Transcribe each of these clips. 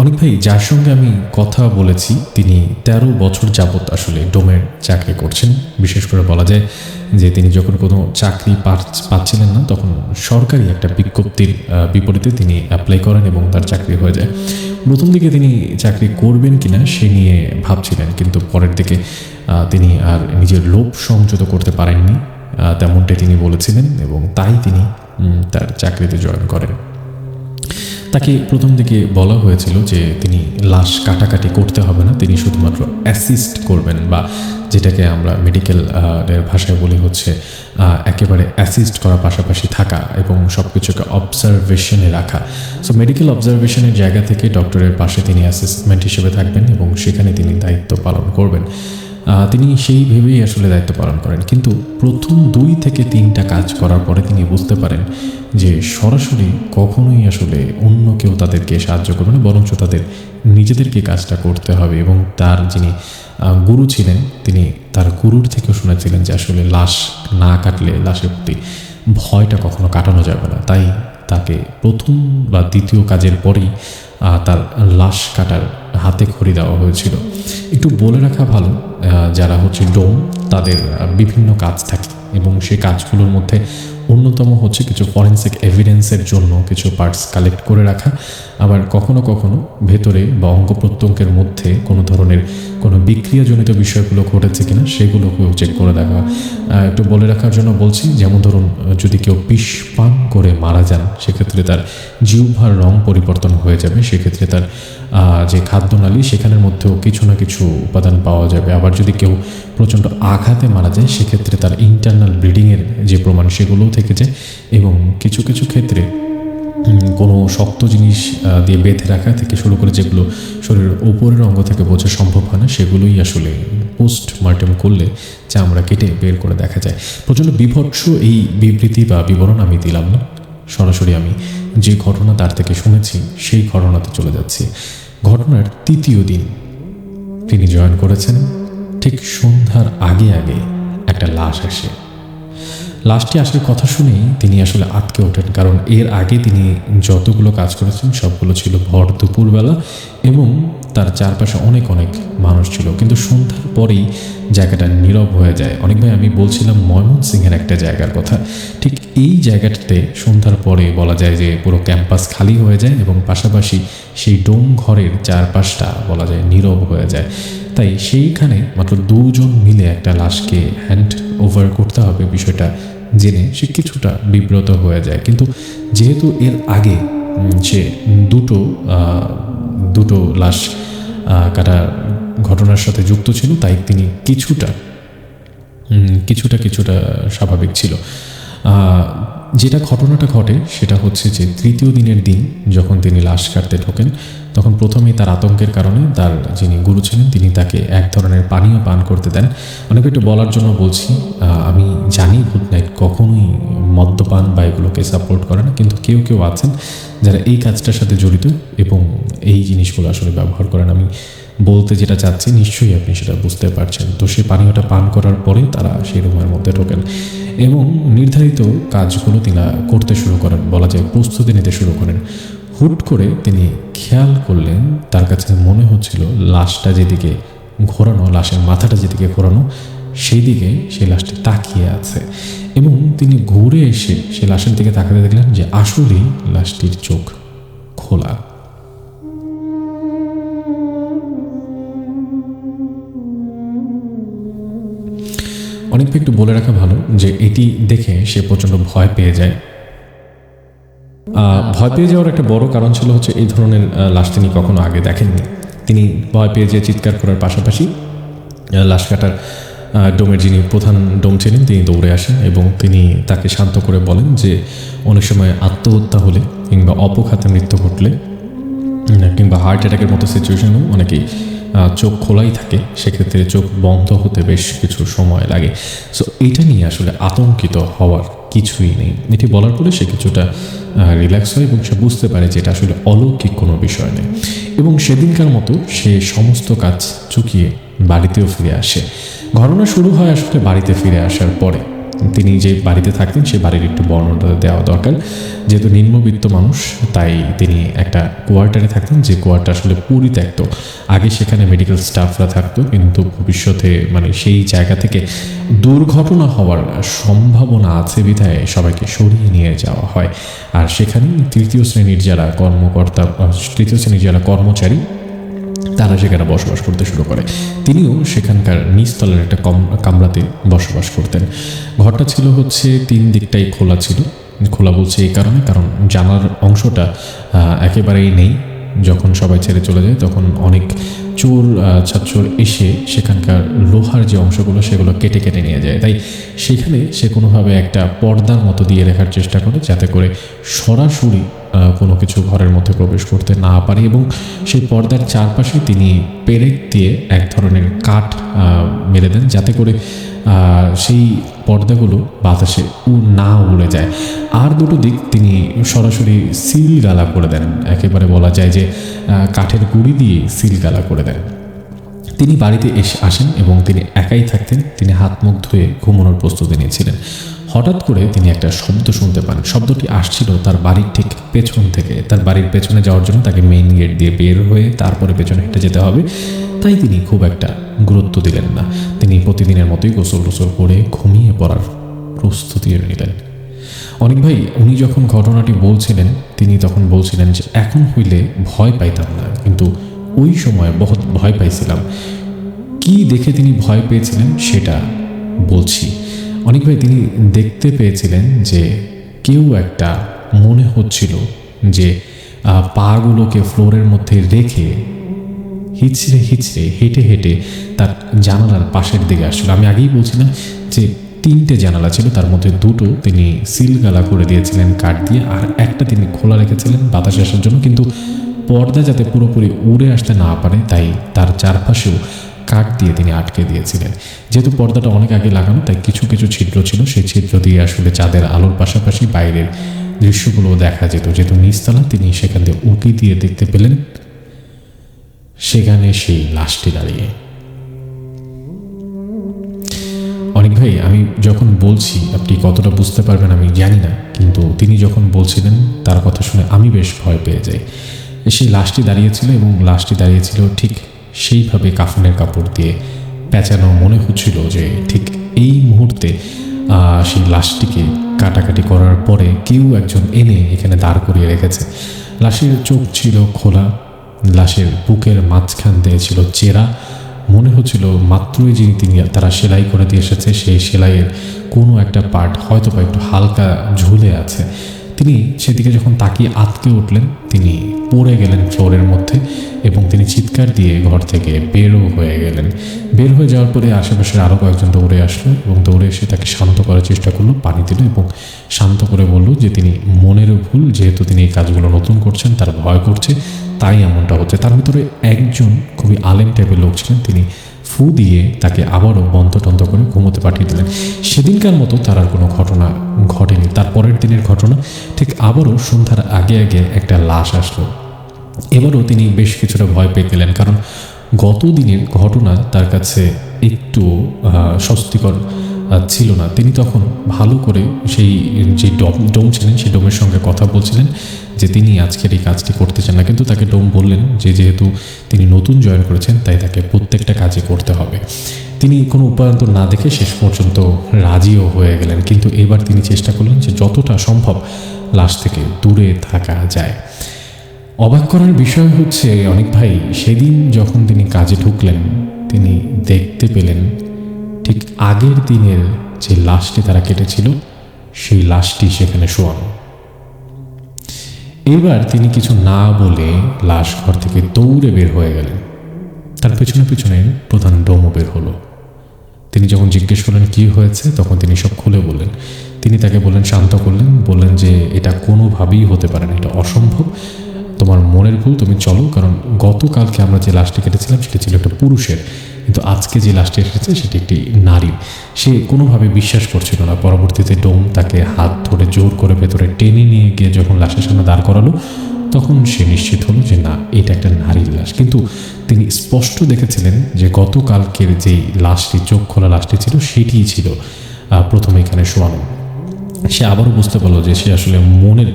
অনেক ভাই, যার সঙ্গে আমি কথা বলেছি তিনি ১৩ বছর যাবৎ আসলে ডোমের চাকরি করছেন। বিশেষ করে বলা যায় যে তিনি যখন কোনো চাকরি পাচ্ছিলেন না, তখন সরকারি একটা বিজ্ঞপ্তির বিপরীতে তিনি অ্যাপ্লাই করেন এবং তার চাকরি হয়ে যায়। প্রথম দিকে তিনি চাকরি করবেন কিনা সে নিয়ে ভাবছিলেন, কিন্তু পরের দিকে তিনি আর নিজের লোভ সংযত করতে পারেননি, তেমনটাই তিনি বলেছিলেন, এবং তাই তিনি তার চাকরিতে জয়েন করেন। তাকে প্রথম দিকে বলা হয়েছিল যে তিনি লাশ কাটাকাটি করতে হবে না, তিনি শুধুমাত্র অ্যাসিস্ট করবেন, বা যেটাকে আমরা মেডিকেল এর ভাষায় বলি হচ্ছে একেবারে অ্যাসিস্ট করার পাশাপাশি থাকা এবং সব কিছুকে অবজারভেশনে রাখা। সো মেডিকেল অবজারভেশনের জায়গা থেকে ডক্টরের পাশে তিনি অ্যাসিস্টমেন্ট হিসেবে থাকবেন এবং সেখানে তিনি দায়িত্ব পালন করবেন। তিনি সেই ভেবেই আসলে দায়িত্ব পালন করেন, কিন্তু প্রথম ২ থেকে ৩টা কাজ করার পরে তিনি বুঝতে পারেন যে সরাসরি কখনোই আসলে অন্য কেউ তাদেরকে সাহায্য করবে না, বরঞ্চ তাদের নিজেদেরকে কাজটা করতে হবে। এবং তার যিনি গুরু ছিলেন, তিনি তার গুরুর থেকেও শুনেছিলেন যে আসলে লাশ না কাটলে লাশের প্রতি ভয়টা কখনো কাটানো যাবে না। তাই তাকে প্রথম বা দ্বিতীয় কাজের পরেই তার লাশ কাটার হাতে খড়ি দেওয়া হয়েছিল। একটু বলে রাখা ভালো, যারা হচ্ছে ডোম তাদের বিভিন্ন কাজ থাকে এবং সেই কাজগুলোর মধ্যে অন্যতম হচ্ছে কিছু ফরেন্সিক এভিডেন্সের জন্য কিছু পার্টস কালেক্ট করে রাখা, আবার কখনো কখনো ভেতরে বা অঙ্গ প্রত্যঙ্গের মধ্যে কোনো ধরনের কোনো বিক্রিয়াজনিত বিষয়গুলো ঘটেছে কিনা সেগুলোকেও চেক করে দেখা। একটু বলে রাখার জন্য বলছি, যেমন ধরুন যদি কেউ বিষ পান করে মারা যান, সেক্ষেত্রে তার জিহ্বার রং পরিবর্তন হয়ে যাবে, সেক্ষেত্রে তার যে খাদ্যনালী সেখানের মধ্যেও কিছু না কিছু উপাদান পাওয়া যাবে। আবার যদি কেউ প্রচণ্ড আঘাতে মারা যায়, সেক্ষেত্রে তার ইন্টারনাল ব্লিডিংয়ের যে প্রমাণ সেগুলোও থেকে যায়, এবং কিছু কিছু ক্ষেত্রে কোনো শক্ত জিনিস দিয়ে বেঁধে রাখা থেকে শুরু করে যেগুলো শরীরের উপরের অঙ্গ থেকে বোঝা সম্ভব হয় না, সেগুলোই আসলে পোস্টমর্টেম করলে চামড়া কেটে বের করে দেখা যায়। প্রচণ্ড বিভৎস এই বিবৃতি বা বিবরণ আমি দিলাম না, সরাসরি আমি যে ঘটনা তার থেকে শুনেছি সেই ঘটনাতে চলে যাচ্ছি। ঘটনার ৩য় দিন তিনি জয়েন করেছেন, ঠিক সন্ধ্যার আগে আগে একটা লাশ আসে। লাশটি আসার কথা শুনেই তিনি আসলে আটকে ওঠেন, কারণ এর আগে তিনি যতগুলো কাজ করেছেন সবগুলো ছিল ভর দুপুরবেলা এবং তার চারপাশে অনেক অনেক মানুষ ছিল, কিন্তু সন্ধ্যার পরেই জায়গাটা নীরব হয়ে যায়। অনেক ভাই, আমি বলছিলাম ময়মনসিংহের একটা জায়গার কথা, ঠিক এই জায়গাটাতে সন্ধ্যার পরে বলা যায় যে পুরো ক্যাম্পাস খালি হয়ে যায় এবং পাশাপাশি সেই ডোম ঘরের চারপাশটা বলা যায় নীরব হয়ে যায়। তাই সেইখানে মাত্র ২ জন মিলে একটা লাশকে হ্যান্ড ওভার করতে হবে, বিষয়টা জেনে সে কিছুটা বিব্রত হয়ে যায়। কিন্তু যেহেতু এর আগে সে দুটো লাশ কাটার ঘটনার সাথে যুক্ত ছিল, তাই তিনি কিছুটা স্বাভাবিক ছিল। যেটা ঘটনাটা ঘটে সেটা হচ্ছে যে ৩য় দিনের দিন যখন তিনি লাশ কাটতে ঢোকেন, তখন প্রথমেই তার আতঙ্কের কারণে তার যিনি গুরু ছিলেন তিনি তাকে এক ধরনের পানীয় পান করতে দেন। অনেকে একটু বলার জন্য বলছি, আমি জানি গুড নাইট কখনোই মদ্যপান বা এগুলোকে সাপোর্ট করে না, কিন্তু কেউ কেউ আছেন যারা এই কাজটার সাথে জড়িত এবং এই জিনিসগুলো আসলে ব্যবহার করেন। আমি বলতে যেটা চাচ্ছি নিশ্চয়ই আপনি সেটা বুঝতে পারছেন। তো সেই পানীয়টা পান করার পরে তারা সেই রুমের মধ্যে ঢোকেন এবং নির্ধারিত কাজগুলো তিনি করতে শুরু করেন, বলা যায় প্রস্তুতি নিতে শুরু করেন। হুট করে তিনি খেয়াল করলেন, তার কাছে মনে হচ্ছিল লাশটা যেদিকে ঘোরানো, লাশের মাথাটা যেদিকে ঘোরানো, সেই দিকে সেই লাশটি তাকিয়ে আছে এবং তিনি ঘুরে এসে সেই লাশের দিকে তাকাতে দেখলেন যে আসলেই লাশটির চোখ খোলা। অনেক একটু বলে রাখা ভালো যে এটি দেখে সে প্রচণ্ড ভয় পেয়ে যায়। ভয় পেয়ে যাওয়ার একটা বড় কারণ ছিল হচ্ছে এই ধরনের লাশ তিনি কখনো আগে দেখেননি। তিনি ভয় পেয়ে যেয়ে চিৎকার করার পাশাপাশি লাশ কাটার ডোমের যিনি প্রধান ডোম ছিলেন তিনি দৌড়ে আসেন এবং তিনি তাকে শান্ত করে বলেন যে অনেক সময় আত্মহত্যা হলে কিংবা অপঘাতে মৃত্যু ঘটলে কিংবা হার্ট অ্যাটাকের মতো সিচুয়েশনেও অনেকেই চোখ খোলাই থাকে, সেক্ষেত্রে চোখ বন্ধ হতে বেশ কিছু সময় লাগে। সো এইটা নিয়ে আসলে আতঙ্কিত হওয়ার কিছুই নেই। এটি বলার পরে সে কিছুটা রিল্যাক্স হয় এবং সে বুঝতে পারে যে এটা আসলে অলৌকিক কোনো বিষয় নেই এবং সেদিনকার মতো সে সমস্ত কাজ চুকিয়ে বাড়িতেও ফিরে আসে। ঘটনা শুরু হয় আসলে বাড়িতে ফিরে আসার পরে। তিনি যে বাড়িতে থাকতেন সেই বাড়ির একটু বর্ণনা দেওয়া দরকার। যেহেতু নিম্নবিত্ত মানুষ, তাই তিনি একটা কোয়ার্টারে থাকতেন, যে কোয়ার্টার আসলে পরিত্যক্ত। আগে সেখানে মেডিকেল স্টাফরা থাকতো, কিন্তু ভবিষ্যতে মানে সেই জায়গা থেকে দুর্ঘটনা হওয়ার সম্ভাবনা আছে বিধায় সবাইকে সরিয়ে নিয়ে যাওয়া হয়। আর সেখানে তৃতীয় শ্রেণীর যারা কর্মচারী তারা সেখানে বসবাস করতে শুরু করে। তিনিও সেখানকার নিচতলার একটা কামরাতে বসবাস করতেন। ঘরটা ছিল হচ্ছে 3 দিকটাই খোলা ছিল। খোলা বলছে এই কারণে, কারণ জানার অংশটা একেবারেই নেই। যখন সবাই ছেড়ে চলে যায় তখন অনেক চোর ছাচ্চোর এসে সেখানকার লোহার যে অংশগুলো সেগুলো কেটে কেটে নিয়ে যায়। তাই সেখানে সে কোনোভাবে একটা পর্দার মতো দিয়ে রাখার চেষ্টা করে, যাতে করে সরাসরি কোনো কিছু ঘরের মধ্যে প্রবেশ করতে না পারে। এবং সেই পর্দার চারপাশে তিনি পেরেক দিয়ে এক ধরনের কাঠ মেরে দেন, যাতে করে সেই পর্দাগুলো বাতাসে না উড়ে যায়। আর দুটো দিক তিনি সরাসরি সিল গালা করে দেন, একেবারে বলা যায় যে কাঠের গুঁড়ি দিয়ে সিল গালা করে দেন। তিনি বাড়িতে আসেন এবং তিনি একাই থাকতেন। তিনি হাত মুখ ধুয়ে ঘুমানোর প্রস্তুতি নিয়েছিলেন। হঠাৎ করে তিনি একটা শব্দ শুনতে পান। শব্দটি আসছিল তার বাড়ির ঠিক পেছন থেকে। তার বাড়ির পেছনে যাওয়ার জন্য তাকে মেইন গেট দিয়ে বের হয়ে তারপরে পেছনে হেঁটে যেতে হবে, তাই তিনি খুব একটা গুরুত্ব দিলেন না। তিনি প্রতিদিনের মতোই গোসল টোসল করে ঘুমিয়ে পড়ার প্রস্তুতি নিলেন। অনেক ভাই, উনি যখন ঘটনাটি বলছিলেন তিনি তখন বলছিলেন যে এখন হইলে ভয় পাইতাম না, কিন্তু ওই সময় বহুত ভয় পাইছিলাম। কি দেখে তিনি ভয় পেয়েছিলেন সেটা বলছি। অনেক ভাই, তিনি দেখতে পেয়েছিলেন যে কেউ একটা, মনে হচ্ছিল যে পাগুলোকে ফ্লোরের মধ্যে রেখে হিচড়ে হিচড়ে হেঁটে হেঁটে তার জানালার পাশের দিকে আসছিল। আমি আগেই বলছিলাম যে 3টে জানালা ছিল, তার মধ্যে 2টো তিনি সিলগালা করে দিয়েছিলেন কাঠ দিয়ে, আর একটা তিনি খোলা রেখেছিলেন বাতাস আসার জন্য, কিন্তু পর্দা যাতে পুরোপুরি উড়ে আসতে না পারে তাই তার চারপাশেও কাঠ দিয়ে তিনি আটকে দিয়েছিলেন। যেহেতু পর্দাটা অনেক আগে লাগানো, তাই কিছু কিছু ছিদ্র ছিল, সেই ছিদ্র দিয়ে আসলে চাঁদের আলোর পাশাপাশি বাইরের দৃশ্যগুলো দেখা যেত। যেহেতু নিচতলা, তিনি সেখান দিয়ে উঁকি দিয়ে দেখতে পেলেন সেখানে সেই লাশটি দাঁড়িয়ে। অনেক ভাই, আমি যখন বলছি আপনি কতটা বুঝতে পারবেন আমি জানি না, কিন্তু তিনি যখন বলছিলেন তার কথা শুনে আমি বেশ ভয় পেয়ে যাই। সেই লাশটি দাঁড়িয়েছিল এবং লাশটি দাঁড়িয়েছিল ঠিক সেইভাবে কাফনের কাপড় দিয়ে পেঁচানো। মনে হচ্ছিল যে ঠিক এই মুহূর্তে সেই লাশটিকে কাটাকাটি করার পরে কেউ একজন এনে এখানে দাঁড় করিয়ে রেখেছে। লাশের চোখ ছিল খোলা, লাশের বুকের মাঝখান দিয়ে ছিল চেরা। মনে হচ্ছিল মাত্রই তারা সেলাই করে দিয়ে এসেছে, সেই সেলাইয়ের কোনো একটা পার্ট হয়তো বা একটু হালকা ঝুলে আছে। তিনি সেদিকে যখন তাকিয়ে আটকে উঠলেন, তিনি পড়ে গেলেন ফ্লোরের মধ্যে এবং তিনি চিৎকার দিয়ে ঘর থেকে বেরও হয়ে গেলেন। বের হয়ে যাওয়ার পরে আশেপাশের আরও কয়েকজন দৌড়ে আসলো এবং দৌড়ে এসে তাকে শান্ত করার চেষ্টা করলো, পানি দিল এবং শান্ত করে বলল যে তিনি মনেরও ভুল, যেহেতু তিনি এই কাজগুলো নতুন করছেন, তার ভয় করছে, তাই এমনটা হচ্ছে। তার ভিতরে একজন খুবই আলেম টাইপের লোক ছিলেন, তিনি ফু দিয়ে তাকে আবারও বন্ধ করে ঘুমোতে পাঠিয়ে দিলেন। সেদিনকার মতো তার আর কোনো ঘটনা ঘটেনি। তার পরের দিনের ঘটনা ঠিক আবারও সন্ধ্যার আগে আগে একটা লাশ আসলো। এবারও তিনি বেশ কিছুটা ভয় পেয়ে গেলেন, কারণ গত দিনের ঘটনা তার কাছে একটু স্বস্তিকর ছিল না। তিনি তখন ভালো করে সেই যে ডোম ছিলেন সেই ডোমের সঙ্গে কথা বলছিলেন যে তিনি আজকের এই কাজটি করতে চান না, কিন্তু তাকে ডোম বললেন যে যেহেতু তিনি নতুন জয়েন করেছেন তাই তাকে প্রত্যেকটা কাজই করতে হবে। তিনি কোনো উপায়ন্তর না দেখে শেষ পর্যন্ত রাজিও হয়ে গেলেন, কিন্তু এবার তিনি চেষ্টা করলেন যে যতটা সম্ভব লাশ থেকে দূরে থাকা যায়। অবাক করার বিষয় হচ্ছে অনেক ভাই, সেদিন যখন তিনি কাজে ঢুকলেন তিনি দেখতে পেলেন ঠিক আগের দিনের যে লাশটি তারা কেটেছিল সেই লাশটি সেখানে শোয়ানো। এবার তিনি কিছু না বলে লাশ ঘর থেকে দৌড়ে বের হয়ে গেলেন। তার পেছনে পেছনে প্রধান ডোমও বের হলো। তিনি যখন জিজ্ঞেস করলেন কি হয়েছে, তখন তিনি সব খুলে বললেন। তিনি তাকে বললেন, শান্ত করলেন, বললেন যে এটা কোনোভাবেই হতে পারে না, এটা অসম্ভব, তোমার মনের ভুল, তুমি চলো। কারণ গতকালকে আমরা যে লাশটি কেটেছিলাম সেটি ছিল একটা পুরুষের, কিন্তু আজকে যে লাশটি এসেছে সেটি একটি নারীর। সে কোনোভাবে বিশ্বাস করছিল না। পরবর্তীতে ডোম তাকে হাত ধরে জোর করে ভেতরে টেনে নিয়ে গিয়ে যখন লাশের সামনে দাঁড় করালো তখন সে নিশ্চিত হলো যে না, এটা একটা নারীর লাশ। কিন্তু তিনি স্পষ্ট দেখেছিলেন যে গতকালকের যেই লাশটি, চোখ খোলা লাশটি ছিল, সেটিই ছিল প্রথমে এখানে শোয়ানো। সে আবারও বুঝতে পারলো যে সে আসলে মনের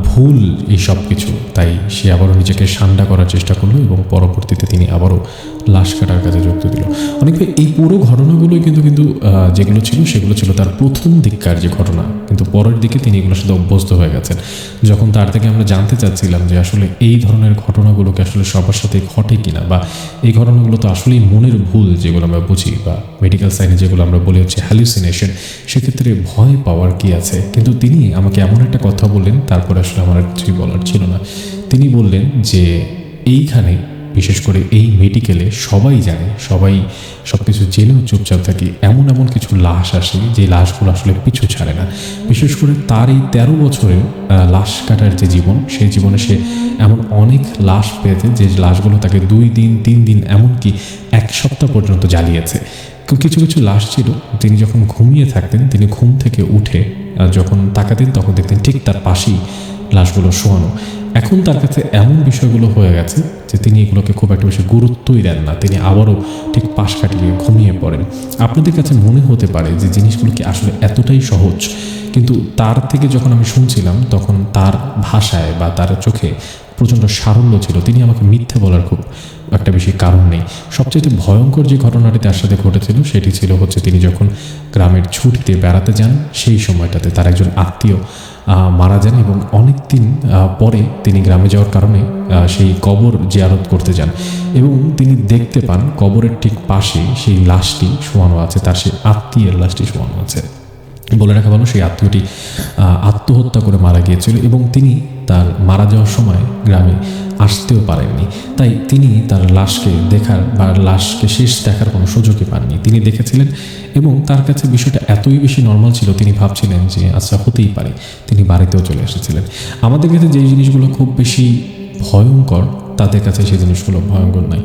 ভুল এই সব কিছু, তাই সে আবারও নিজেকে ঠান্ডা করার চেষ্টা করলো এবং পরবর্তীতে তিনি আবারও লাশ কাটার কাজে যুক্ত দিল। অনেকভাবে এই পুরো ঘটনাগুলোই কিন্তু যেগুলো ছিল সেগুলো ছিল তার প্রথম দিককার যে ঘটনা, কিন্তু পরের দিকে তিনি এগুলোর সাথে অভ্যস্ত হয়ে গেছেন। যখন তার থেকে আমরা জানতে চাচ্ছিলাম যে আসলে এই ধরনের ঘটনাগুলোকে আসলে সবার সাথে ঘটে কিনা, বা এই ঘটনাগুলো তো আসলেই মনের ভুল যেগুলো আমরা বুঝি, বা মেডিকেল সাইন্সে যেগুলো আমরা বলি হচ্ছে হ্যালুসিনেশন, সেক্ষেত্রে ভয় পাওয়ার কি আছে। কিন্তু তিনি আমাকে এমন একটা কথা বললেন, তারপরে আসলে আমার আর কিছুই বলার ছিল না। তিনি বললেন যে এইখানে বিশেষ করে এই মেডিকেলে সবাই জানে, সবাই সব কিছু জেনেও চুপচাপ থাকে, এমন এমন কিছু লাশ আসে যে লাশগুলো আসলে পিছু ছাড়ে না। বিশেষ করে তার এই 13 বছরের লাশ কাটার যে জীবন, সেই জীবনে সে এমন অনেক লাশ পেয়েছে যে লাশগুলো তাকে 2 দিন 3 দিন এমনকি 1 সপ্তাহ পর্যন্ত জ্বালিয়েছে। কিছু কিছু লাশ ছিল তিনি যখন ঘুমিয়ে থাকতেন, তিনি ঘুম থেকে উঠে যখন তাকাতেন তখন দেখতেন ঠিক তার পাশেই লাশগুলো শোয়ানো। এখন তার কাছে এমন বিষয়গুলো হয়ে গেছে যে তিনি এগুলোকে খুব একটা বেশি গুরুত্বই দেন না, তিনি আবারও ঠিক পাশ কাটিয়ে ঘুমিয়ে পড়েন। আপনাদের কাছে মনে হতে পারে যে জিনিসগুলো কি আসলে এতটাই সহজ, কিন্তু তার থেকে যখন আমি শুনছিলাম তখন তার ভাষায় বা তার চোখে প্রচণ্ড সারল্য ছিল। তিনি আমাকে মিথ্যে বলার খুব একটা বেশি কারণ নেই। সবচেয়ে ভয়ঙ্কর যে ঘটনাটি তার সাথে ঘটেছিল সেটি ছিল হচ্ছে তিনি যখন গ্রামের ছুটিতে বেড়াতে যান, সেই সময়টাতে তার একজন আত্মীয় মারা যান এবং অনেক দিন পরে তিনি গ্রামে যাওয়ার কারণে সেই কবর জিয়ারত করতে যান এবং তিনি দেখতে পান কবরের ঠিক পাশে সেই লাশটি শোয়ানো আছে, তার সেই আত্মীয়ের লাশটি শোয়ানো আছে। বলে রাখা ভালো সেই আত্মীয়টি আত্মহত্যা করে মারা গিয়েছিল এবং তিনি তার মারা যাওয়ার সময় গ্রামে আসতেও পারেননি, তাই তিনি তার লাশকে দেখার বা লাশকে শেষ দেখার কোনো সুযোগই পাননি। তিনি দেখেছিলেন এবং তার কাছে বিষয়টা এতই বেশি নর্মাল ছিল, তিনি ভাবছিলেন যে আচ্ছা হতেই পারে। তিনি বাড়িতেও চলে এসেছিলেন। আমাদের কাছে যেই জিনিসগুলো খুব বেশি ভয়ঙ্কর, তাদের কাছে সেই জিনিসগুলো ভয়ঙ্কর নয়।